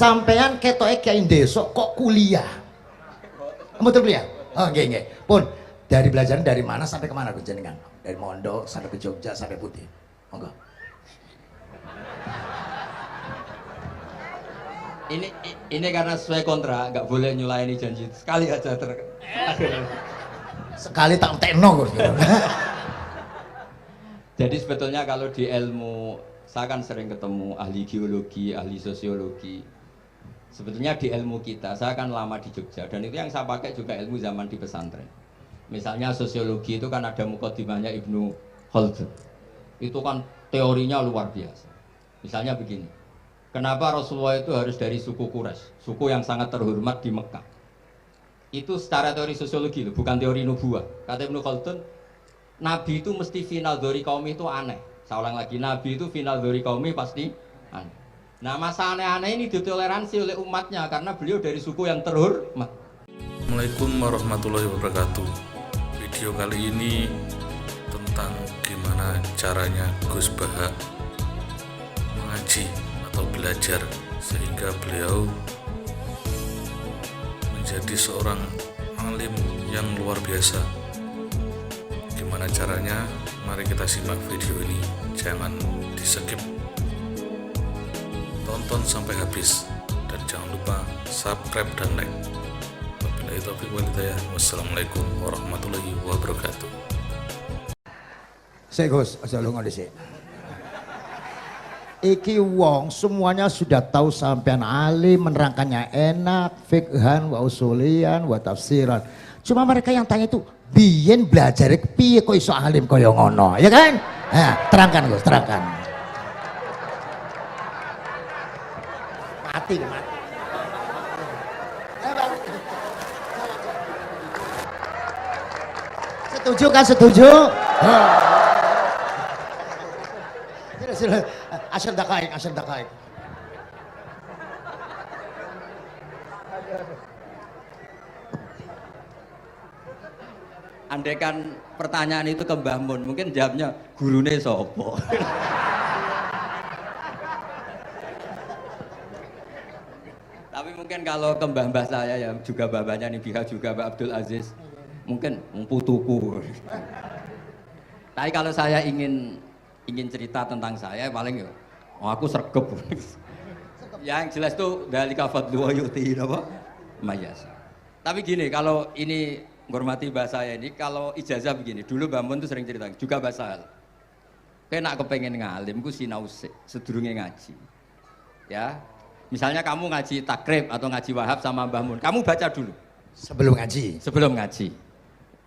sampean ketoke kiai desa kok kuliah. Betul kuliah? Oh nggih nggih. Pun dari belajar dari mana sampai kemana Gus jenengan? Dari Mondok sampai ke Jogja sampai Putih. Monggo. Ini karena sesuai kontrak, nggak boleh nyulaini janji sekali aja Sekali tak tekno Gus. Jadi sebetulnya kalau di ilmu, saya kan sering ketemu ahli geologi, ahli sosiologi. Sebetulnya di ilmu kita, saya kan lama di Jogja dan itu yang saya pakai juga ilmu zaman di pesantren. Misalnya sosiologi itu kan ada mukadimahnya Ibnu Khaldun. Itu kan teorinya luar biasa. Misalnya begini, kenapa Rasulullah itu harus dari suku Quraisy, suku yang sangat terhormat di Mekah? Itu secara teori sosiologi loh, bukan teori nubuah. Kata Ibnu Khaldun, Nabi itu mesti final dari kaum itu aneh. Saya ulang lagi, Nabi itu final dari kaum pasti aneh. Nah masa aneh-aneh ini ditoleransi oleh umatnya karena beliau dari suku yang terhormat. Assalamualaikum warahmatullahi wabarakatuh. Video kali ini tentang gimana caranya Gus Baha mengaji atau belajar sehingga beliau menjadi seorang alim yang luar biasa. Gimana caranya? Mari kita simak video ini, jangan di skip, tonton sampai habis dan jangan lupa subscribe dan like. Wabillahi taufiq wal hidayah. Wassalamualaikum warahmatullahi wabarakatuh. Sik Gus, aja lunga dhisik. Iki wong semuanya sudah tahu sampean alim, menerangkannya enak, fikhan wa usulian wa tafsiran. Cuma mereka yang tanya itu, biyen belajar piye kok iso alim kaya ngono, ya kan? Nah, terangkan Gus, terangkan. Mati. Setuju kan, setuju? Sila, asal dakaik. Andaikan pertanyaan itu ke Mbah Mun, mungkin jawabnya gurune sopo. Tapi mungkin kalau ke mbah-mbah saya yang juga babanya Nibiha juga Mbak Abdul Aziz, mungkin putuku. Tapi kalau saya ingin cerita tentang saya paling ya, aku sregep. Yang jelas tuh dalika fadlu wa yu'ti apa? Mayas. Tapi gini, kalau ini menghormati bahasa saya ini, kalau ijazah begini, dulu Mbak Mun tuh sering cerita, juga bahasa hal. Kena kepengen ngalim, ku sinau sedurunge ngaji. Ya, misalnya kamu ngaji takrib atau ngaji wahab sama Mbah Mun, kamu baca dulu. Sebelum ngaji. Sebelum ngaji.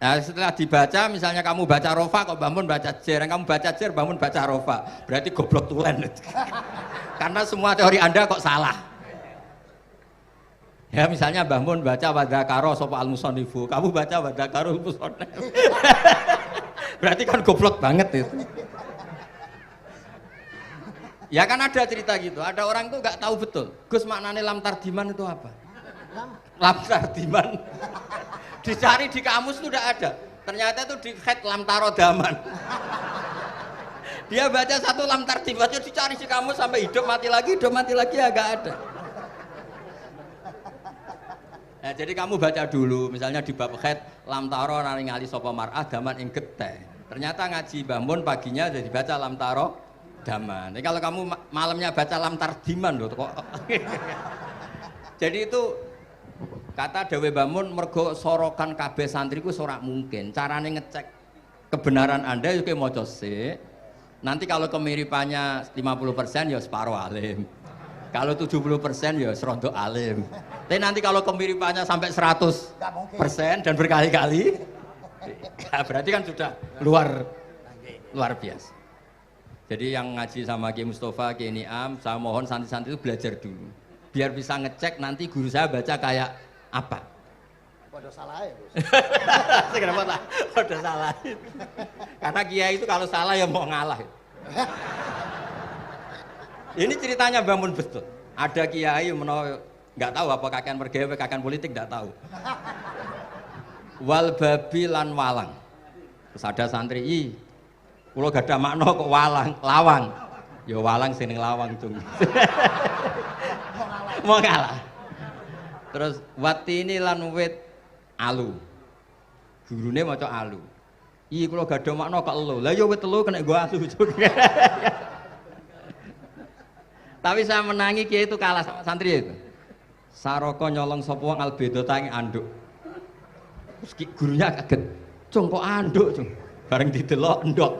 Nah, setelah dibaca, misalnya kamu baca rofa, kok Mbah Mun baca jer, kamu baca jer, Mbah Mun baca rofa, berarti goblok tulen. Karena semua teori Anda kok salah. Ya misalnya Mbah Mun baca wadakaro sopa al-musonifu, kamu baca wadakaro musonif. Berarti kan goblok banget itu. Ya kan ada cerita gitu, ada orang tuh nggak tahu betul, Gus maknanya lam tardiman itu apa? Lam tardiman dicari di kamus itu udah ada, ternyata itu di khet lam tarodaman. Dia baca satu lam tardiman, dicari di kamus sampai hidup mati lagi ya nggak ada. Nah, jadi kamu baca dulu, misalnya di bab khet lam taro naringali sapa mar'ah daman ing geteh. Ternyata ngaji Mbah Mun paginya jadi baca lam taro daman. Jadi kalau kamu malamnya baca lam tardiman loh kok. Jadi itu kata Dewe Mbah Mun mergo sorokan kabeh santriku ora mungkin. Carane ngecek kebenaran Anda yo maca sik. Nanti kalau kemiripannya 50% ya separuh alim. Kalau 70% ya serondo alim. Tapi nanti kalau kemiripannya sampai 100% dan berkali-kali, ya berarti kan sudah luar biasa. Jadi yang ngaji sama Ki Mustafa, Ki Niam, saya mohon santri-santri itu belajar dulu. Biar bisa ngecek nanti guru saya baca kayak apa. Waduh salah ya Gus. Kenapa lah? Waduh salah. Karena kiai itu kalau salah ya mau ngalah. Ini ceritanya Mbah Mun betul. Ada kiai nggak tahu apa kakean mergawe, kakean politik nggak tahu. Wal babi lan walang. Terus ada santri, kula gak ada makna kok walang, lawang. Ya walang sing ning lawang cung. Mau kalah. Terus watini lan wit alu. Gurune maca alu. Iki kula gadha makna kok elo. Lah ya wit telu kena nggo alu. Tapi saya menangi kiai itu kalah sama santri itu. Saroko nyolong sapa wong albedo tangi anduk. Terus gurunya kaget. Cung kok anduk, Cung. Bareng didelok endok.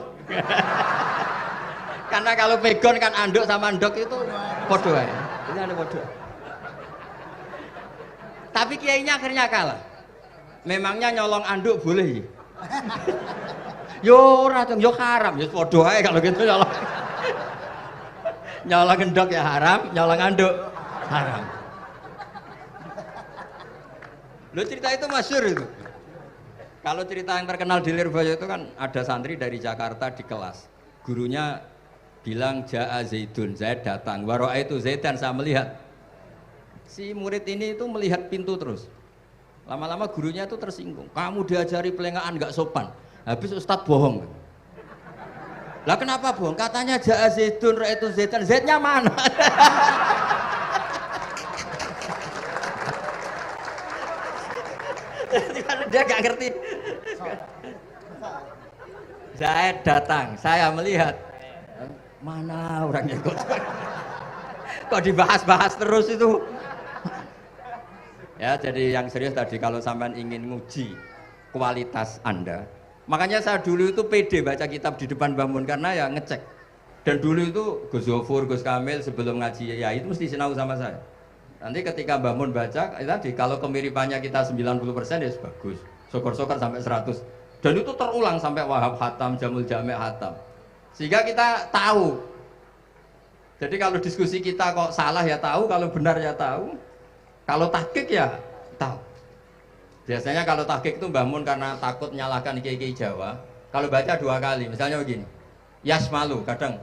Karena kalau pegon kan anduk sama endok itu padha wae. Ini ada padha. Tapi kiainya akhirnya kalah. Memangnya nyolong anduk boleh? Yo ora, Cung, yo haram, yo padha wae kalau gitu nyolong. Nyolong endok ya haram, nyolong anduk haram. Lo cerita itu masyhur itu. Kalau cerita yang terkenal di Lirboyo itu kan ada santri dari Jakarta di kelas. Gurunya bilang Ja'a Zaidun, Zaid datang. Waro'a itu Zaidan, saya melihat. Si murid ini itu melihat pintu terus. Lama-lama gurunya itu tersinggung. Kamu diajari pelengahan nggak sopan. Habis Ustadz bohong. Lah kenapa bohong? Katanya Ja'a Zaidun, Ra itu Zaidan. Zaidnya mana? Dia gak ngerti. Zaid datang, saya melihat. Mana orang ikut? Kok dibahas-bahas terus itu? Ya, jadi yang serius tadi kalau sampean ingin nguji kualitas Anda, makanya saya dulu itu pede baca kitab di depan Mbah Mun karena ya ngecek. Dan dulu itu Gus Zofur, Gus Kamil sebelum ngaji ya itu mesti sinau sama saya. Nanti ketika Mbah Mun baca, tadi kalau kemiripannya kita 90% ya bagus. Syukur-syukur sampai 100. Dan itu terulang sampai Wahab Hatam, Jamul Jami' Hatam. Sehingga kita tahu. Jadi kalau diskusi kita kok salah ya tahu, kalau benar ya tahu. Kalau tahqiq ya tahu. Biasanya kalau tahqiq itu Mbah Mun karena takut nyalahkan kiai-kiai Jawa, kalau baca 2 kali, misalnya begini. Yasmalu, kadang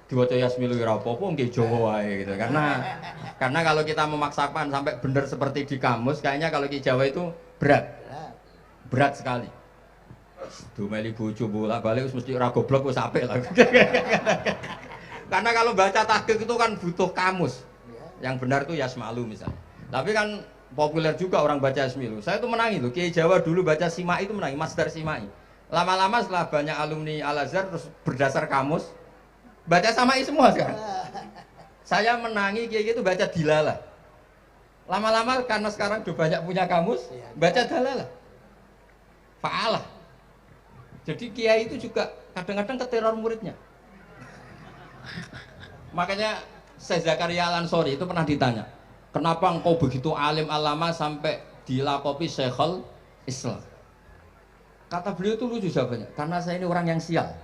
diwaca Yasmilu ya apa-apa nggih Jawa wae gitu. Karena kalau kita memaksakan sampai benar seperti di kamus, kayaknya kalau ki Jawa itu berat sekali. Dumeli bojo bolak-balik mesti ora goblok wis apik lah. Karena kalau baca tahqiq itu kan butuh kamus. Yang benar itu Yasmalu misalnya. Tapi kan populer juga orang baca Yasmilu. Saya tuh menangi loh, Kiai Jawa dulu baca Simai itu menangi, Masdar Simai. Lama-lama setelah banyak alumni Al-Azhar terus berdasar kamus baca Samai semua sekarang. Saya menangi Kiai itu baca Dilalah. Lama-lama karena sekarang udah banyak punya kamus, baca Dalalah. Fa'alah. Jadi Kiai itu juga kadang-kadang keteror muridnya. Makanya Syekh Zakaria Al-Ansori itu pernah ditanya, kenapa engkau begitu alim alama sampai dilakopi Syekhul Islam? Kata beliau itu lucu jawabannya, karena saya ini orang yang sial.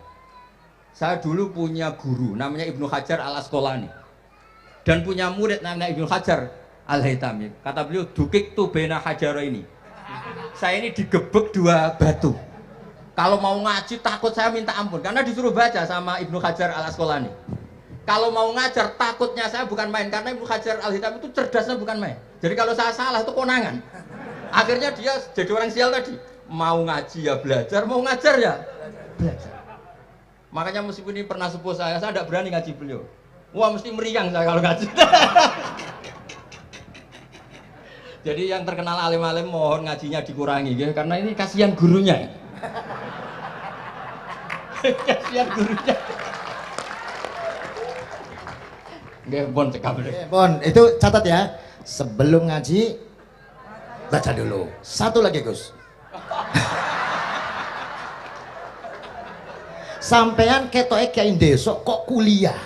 Saya dulu punya guru namanya Ibnu Hajar Al-Asqalani dan punya murid namanya Ibnu Hajar Al-Haytami. Kata beliau, dukik tu bena hajaro ini. Saya ini digebek 2 batu. Kalau mau ngaji takut saya minta ampun karena disuruh baca sama Ibnu Hajar Al-Asqalani. Kalau mau ngajar takutnya saya bukan main karena Ibnu Hajar Al-Haytami itu cerdasnya bukan main. Jadi kalau saya salah itu konangan. Akhirnya dia jadi orang sial tadi. Mau ngaji ya belajar, mau ngajar ya belajar. Makanya meskipun ini pernah sepuh saya tidak berani ngaji beliau. Wah mesti meriang saya kalau ngaji. Jadi yang terkenal alim-alim mohon ngajinya dikurangi ya, karena ini kasihan gurunya. Kasihan gurunya. Nggih, Bon cekap. Bon, itu catat ya. Sebelum ngaji baca dulu. Satu lagi, Gus. Sampean ketoke kayak desa kok kuliah.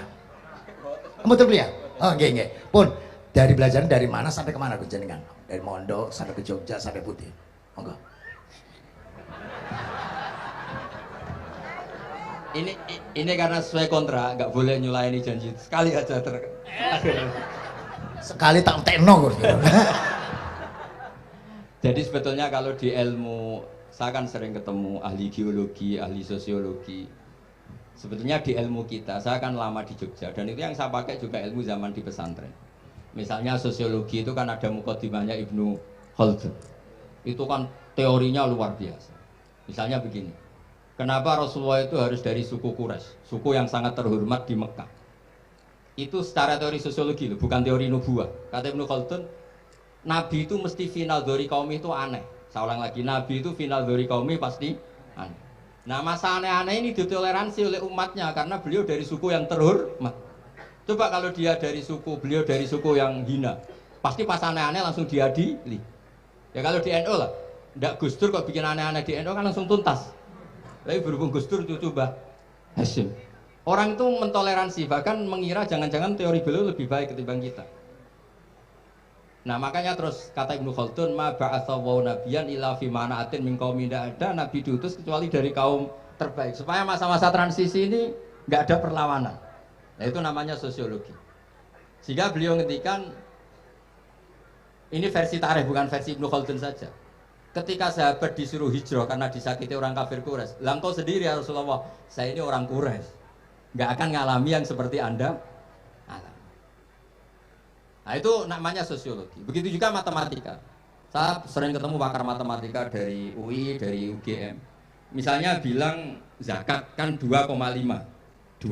Kamu tuh kuliah? Oh, nggih. Pun dari belajar dari mana sampai kemana Gus jenengan? Dari Mondok sampai ke Jogja sampai Putih. Monggo. Ini karena sesuai kontrak, nggak boleh nyulayani janji. Sekali aja Sekali tak tekno Gus. Jadi sebetulnya kalau di ilmu, saya kan sering ketemu ahli geologi, ahli sosiologi. Sebetulnya di ilmu kita, saya kan lama di Jogja dan itu yang saya pakai juga ilmu zaman di pesantren. Misalnya sosiologi itu kan ada mukadimahnya Ibnu Khaldun. Itu kan teorinya luar biasa. Misalnya begini, kenapa Rasulullah itu harus dari suku Quraisy, suku yang sangat terhormat di Mekah? Itu secara teori sosiologi loh, bukan teori nubuah. Kata Ibnu Khaldun, Nabi itu mesti final dari kaum itu aneh. Saya ulang lagi, Nabi itu final dari kaum pasti aneh. Nah masa aneh-aneh ini ditoleransi oleh umatnya karena beliau dari suku yang terhormat. Coba kalau dia dari suku, beliau dari suku yang hina, pasti pas aneh-aneh langsung diadili. Ya kalau di NU lah, ndak Gus Dur kok bikin aneh-aneh di NU kan langsung tuntas. Tapi berhubung Gus Dur cucu Mbah Hasyim, orang itu mentoleransi, bahkan mengira jangan-jangan teori beliau lebih baik ketimbang kita. Nah makanya terus kata Ibnu Khaldun, ma ba'atsawu nabiyan illa fi mana'atin min qaumin, tidak ada nabi diutus kecuali dari kaum terbaik, supaya masa-masa transisi ini nggak ada perlawanan. Nah itu namanya sosiologi. Sehingga beliau ngendikan, ini versi tarikh bukan versi Ibnu Khaldun saja. Ketika sahabat disuruh hijrah karena disakiti orang kafir Quraisy, lah engkau sendiri ya Rasulullah, saya ini orang Quraisy, nggak akan ngalami yang seperti Anda alami. Nah itu namanya sosiologi. Begitu juga matematika. Saya sering ketemu pakar matematika dari UI, dari UGM. Misalnya bilang zakat kan 2,5%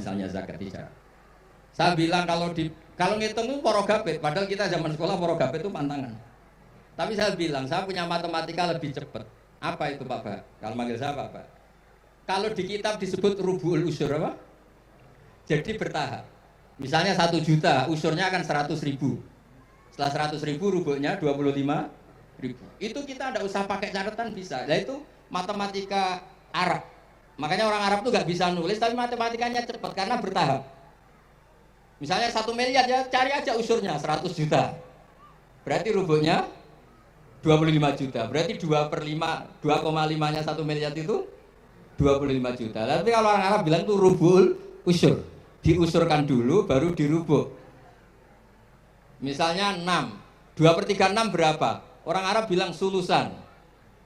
misalnya zakat tidak. Saya bilang kalau ngitung itu porogapit, padahal kita zaman sekolah porogapit itu pantangan. Tapi saya bilang, saya punya matematika lebih cepat. Apa itu Pak Bah? Kalau manggil saya Pak Bah. Kalau di kitab disebut rubu'ul usur apa? Jadi bertahap. Misalnya 1 juta, usurnya akan 100.000. Setelah 100.000 rubu'nya 25.000. Itu kita tidak usah pakai catatan bisa. Nah itu matematika Arab. Makanya orang Arab tuh nggak bisa nulis, tapi matematikanya cepat karena bertahap. Misalnya 1 miliar ya cari aja usurnya 100 juta. Berarti rubuhnya 25 juta. Berarti 2,5-nya 1 miliar itu 25 juta. Tapi kalau orang Arab bilang itu rubul usur. Diusurkan dulu baru dirubuk. Misalnya 6. 2/3 6 berapa? Orang Arab bilang sulusan.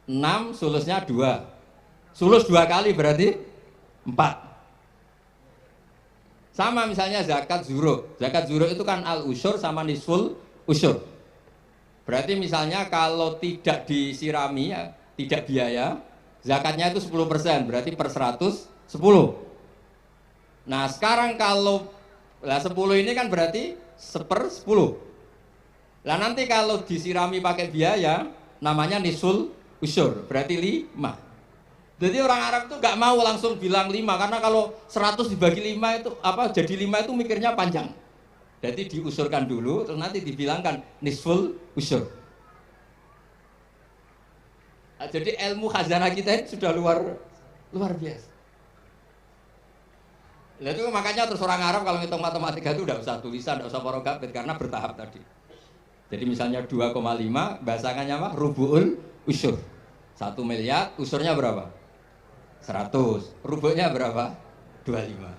6 sulusnya 2. Sulus 2 kali berarti 4. Sama misalnya zakat zuruk. Zakat zuruk itu kan al-usur sama nisful usur. Berarti misalnya kalau tidak disirami ya, tidak biaya, zakatnya itu 10%, berarti per 100 10. Nah, sekarang kalau 10 ini kan berarti 1/10. Lah nanti kalau disirami pakai biaya namanya nisul usur, berarti 5. Jadi orang Arab tuh nggak mau langsung bilang 5 karena kalau 100 dibagi 5 itu jadi 5 itu mikirnya panjang. Jadi diusurkan dulu, terus nanti dibilangkan nisful usur. Nah, jadi ilmu khazanah kita ini sudah luar biasa. Nah, itu makanya terus orang Arab kalau ngitung matematika itu tidak usah tulisan, tidak usah porogapit karena bertahap tadi. Jadi misalnya 2,5 bahasannya apa? Rubu'ul usur. 1 miliar, usurnya berapa? 100. Rubu'nya berapa? 25.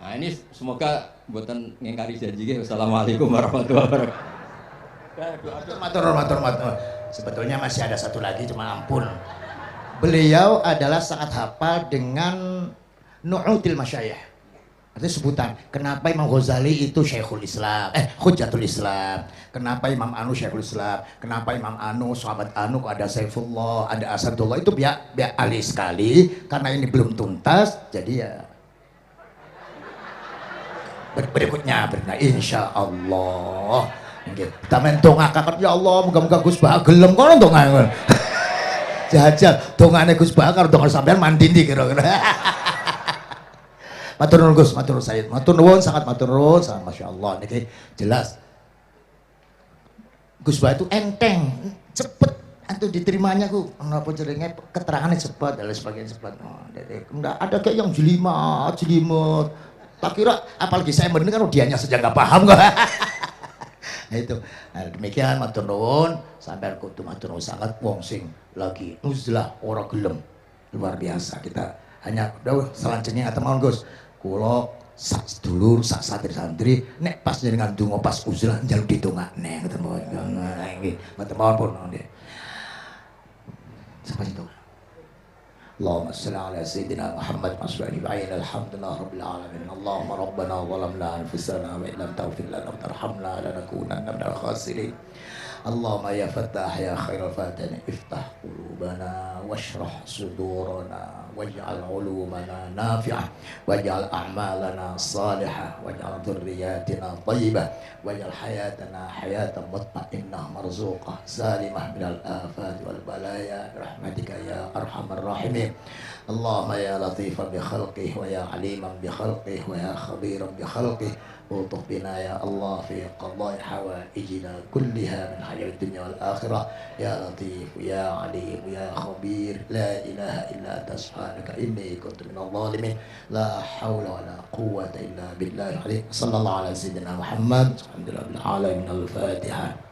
Nah ini semoga buatan ngingkari janji. Wassalamualaikum warahmatullahi wabarakatuh. Matur. Sebetulnya masih ada satu lagi, cuma ampun. Beliau adalah sangat hafal dengan nu'util masyayikh. Artinya sebutan. Kenapa Imam Ghazali itu Syekhul Islam, Hujjatul Islam. Kenapa Imam Anu Syekhul Islam. Kenapa Imam Anu, sahabat Anu, ada Saifullah, ada Asadullah. Itu biar ahli sekali. Karena ini belum tuntas, jadi ya berikutnya insya Allah kita mendongakakan ya Allah moga-moga Gus Bah gelem kono ndonga jajal dongane Gus Bah karo donga sampean mandi ndi kira-kira. Matur nuwun Gus, matur Sayyid, matur nuwun, sangat matur nuwun, sangat Masya Allah niki jelas Gus Bah itu enteng, cepet itu diterimanya ku menapa jenenge keterangannya cepat dan lain sebagainya cepat. Enggak ada kayak yang jelimet. Tak kira apalagi saya mendengar dianya saja nggak paham kok. Nah itu. Nah, demikian matur nuwun sampai kudu matur nuwun sangat wong sing lagi uzlah ora gelem. Luar biasa kita hanya selanjutnya atemon Gus. Kula sak sedulur sak santri-santri nek pas jenengan donga pas uzlah njaluk ditongakne ngoten mawon. Nah nggih matur pun nggih. Sampai itu. اللهم صل على سيدنا محمد وعلى آله الحمد لله رب العالمين اللهم ربنا ظلمنا أنفسنا وإن لم تغفر لنا وترحمنا لنكونن من الخاسرين اللهم يا فتاح يا خير الفاتح افتح قلوبنا واشرح صدورنا واجعل علومنا نافعة واجعل أعمالنا صالحة واجعل ذرياتنا طيبة واجعل حياتنا حياة مطمئنة مرزوقة سالمة من الآفات والبلايا برحمتك يا أرحم الراحمين. اللهم يا لطيفا بخلقه ويا عليما بخلقه ويا خبيرا بخلقه الطف بنا يا الله في قضاء حوائجنا كلها من حياة الدنيا والآخرة يا لطيف يا عليم يا خبير لا إله إلا أنت سبحانك إني كنت من الظالمين لا حول ولا قوة إلا بالله العلي. صلى الله على سيدنا محمد الحمد لله رب العالمين. الفاتحة.